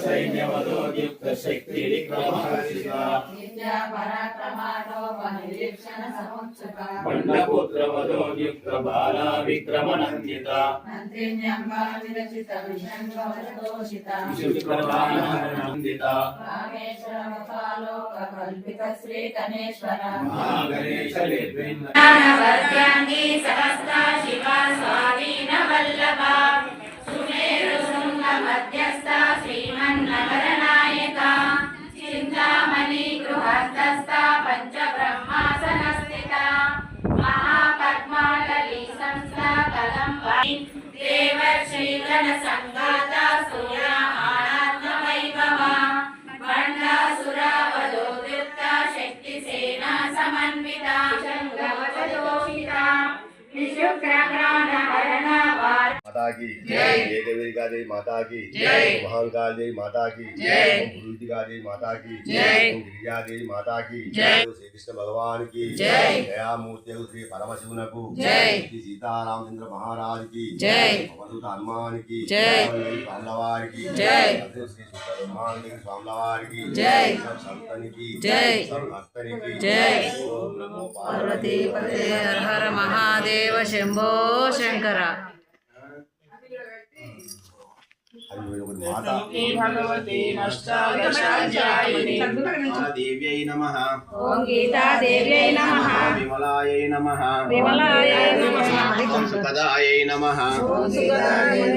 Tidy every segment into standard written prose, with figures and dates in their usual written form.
सैन्यवदोद्युक्त शक्ति विक्रमहर्षिता नित्या पराक्रमाटोपनिरीक्षण समुत्सुका बण्डपुत्र वदोद्युक्त बाला विक्रमनन्दिता नन्दिन्यम्बा विरचित विषङ्गवशतोषिता विशुक्रमानन्दिता कामेश्वरमुखालोक कल्पित श्रीगणेश्वर महागणेश ज्ञानवर्ध्याङ्गी सहस्रा शिवा स्वाधीन वल्लभा सुमेरु शृङ्ग मध्यस्था श्रीमन्नगरनायका चिन्तामणि गृहस्थस्था पञ्चब्रह्मासनस्थिता महापद्माटली संस्था कदम्बी देवर्षिगणसङ्गाता सूर्यामानात्मवैभवा भण्डासुरावधोद्युक्ता शक्तिसेना समन्विता शङ्खवशतोषिता विशुक्रग्राणहरणा माता की जय, एकवीरिका देवी माता की जय, महाकाल देवी माता की जय, गुरुदिका देवी माता की जय, गिरिजा देवी माता की जय, श्री कृष्ण भगवान की जय, दया मूर्ति श्री परमशिवनकु जय, श्री सीतारामचंद्र महाराज की जय, अवधूत हनुमान की जय, पांडवार की जय, श्री सुब्रह्मण्य देवी स्वामीवार की जय, संतन की जय, भक्तन की जय। ओम नमो पार्वती पते हर हर महादेव शंभो शंकर भगवती देव्यै नमः ओम गीता देव्यै नमः विमलायै नमः विमलायै नमः ओम सुखदायै नमः ओम सुखदायै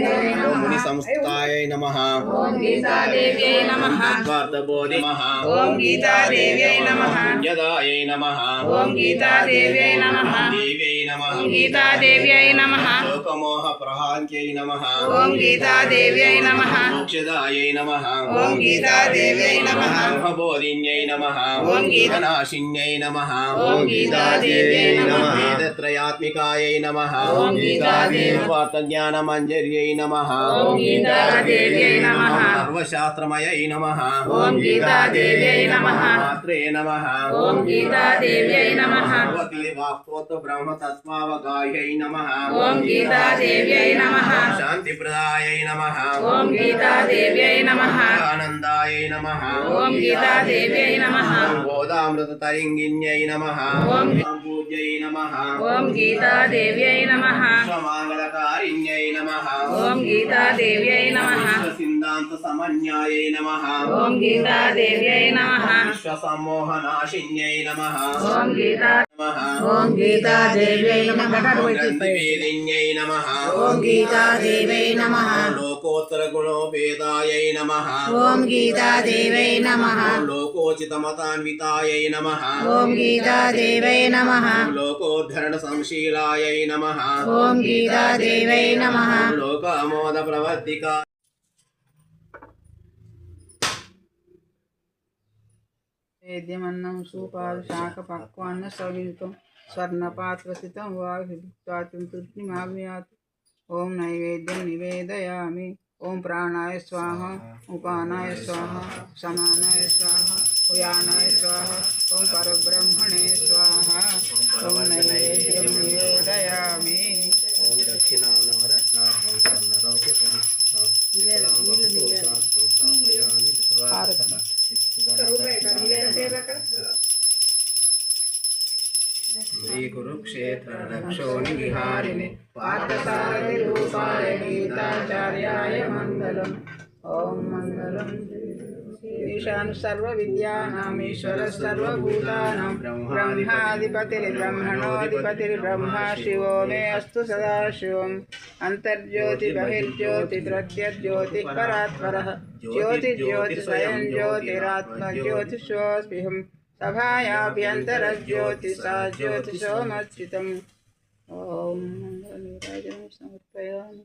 ओम मुनि संस्थायै नमः ओम गीता देव्यै नमः स्वार्थबोधि नमः ओम गीता देव्यै नमः यदायै नमः ओम गीता देव्यै नमः देव्यै नमः गीता देव्यै नमः शोकमोह प्रहान्त्यै नमः ओम गीता देव्यै नमः मोक्षदायै नमः ओम गीता देव्यै नमः ब्रह्मबोधिन्यै नमः ओम गीतानाशिन्यै नमः ओम गीता देव्यै नमः वेदत्रयात्मिकायै नमः ओम गीता देव्यै वार्तज्ञानमञ्जर्यै नमः ओम गीता देव्यै नमः सर्वशास्त्रमयै नमः ओम गीता देव्यै नमः मात्रे नमः ओम गीता देव्यै नमः भगवती वाक्पोत ब्रह्मतत्त्वावगाह्यै नमः ओम गीता देव्यै नमः शान्तिप्रदायै नमः ओम गीता देव्यै नमः आनन्दायै नमः ओम गीता देव्यै नमः बोधामृततरिङ्गिन्यै नमः ओम पूज्यै नमः ओम गीता देव्यै नमः विश्वमाङ्गलकारिण्यै नमः ओम गीता देव्यै नमः विश्वसिद्धान्तसमन्यायै नमः ओम गीता देव्यै नमः विश्वसम्मोहनाशिन्यै नमः ओम गीता नमः ओम गीता देव्यै नमः ग्रन्थिवेदिन्यै नमः ओम गीता देव्यै नमः लोकोत्तरगुणोपेतायै नमः ओम गीता देव्यै नमः लोकोचितमतान्वितायै नमः ओम गीता देव्यै नमः लोकोद्धरणसंशीलायै नमः ओम गीता देव्यै नमः लोकामोदप्रवर्तिका वेद्यमन्नं सूपादु शाकपक्वान्न सविहितं स्वर्णपात्रस्थितं वायुभिक्त्वातिं तृप्तिमाव्यात् ओम नैवेद्यं निवेदयामि। ओम प्राणाय स्वाहा, उपानाय स्वाहा, समानाय स्वाहा, उयानाय स्वाहा, ओम परब्रह्मणे स्वाहा। ओम नैवेद्यं निवेदयामि। ओम दक्षिणानवरत्नाभं स्वर्णरौप्य श्री कुरुक्षेत्र रक्षोणि विहारिणे पार्थसारथि रूपाय गीताचार्याय मंगलम्। ओम मंगलम् ईशान सर्वविद्यानाम् ईश्वरः सर्वभूतानां ब्रह्माधिपतिर्ब्रह्मणोऽधिपतिर्ब्रह्मा शिवो मे अस्तु सदाशिवम्। अन्तर्ज्योति बहिर्ज्योति प्रत्यज्योतिः परात्परः ज्योतिर्ज्योति स्वयं ज्योतिरात्मज्योतिषोऽस्म्यहम्। सभायाभ्यन्तरज्योतिषा ज्योतिषोमच्युतम्। ओम मंगलनीराजनं समर्पयामि।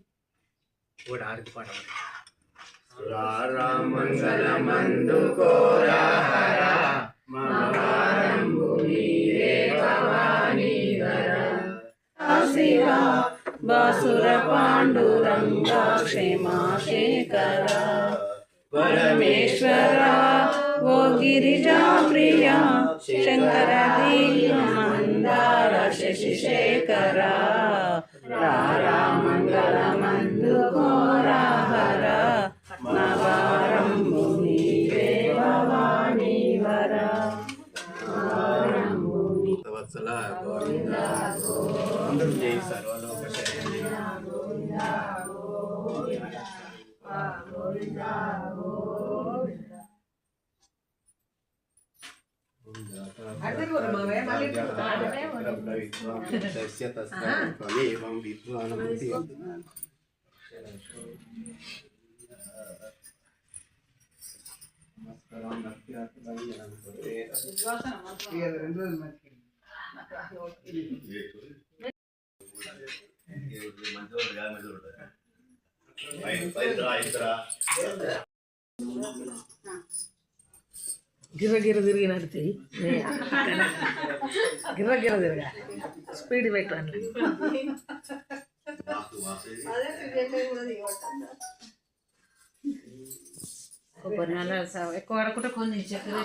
मंगलमंदुकोराहरा मंगलम भूमिरे भवानीधरा शिवा बासुर पांडुरंगा क्षेमा शेखरा परमेश्वरा वो गिरिजा प्रिया शंकर मंदार शशिशेखरा रारा मंगल मंदुकोरा हरा नवारं గిర్ర గిర్ర తిరిగి నడితే గిర్ర గిర్ర తిరగా స్పీడ్ పెట్టండి కొబ్బరి నల్ల ఎక్కువ ఆడకుంటే కొన్ని చక్కెర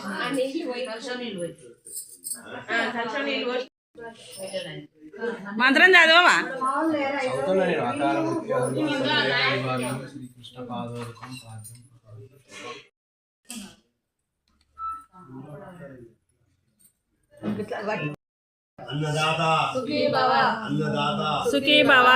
మంత్రం చదవవా చదువుతున్నా నేను ఆకారం శ్రీకృష్ణ పాదోదకం పాద్యం అన్నదాత సుఖీ భవ అన్నదాత సుఖీ భవ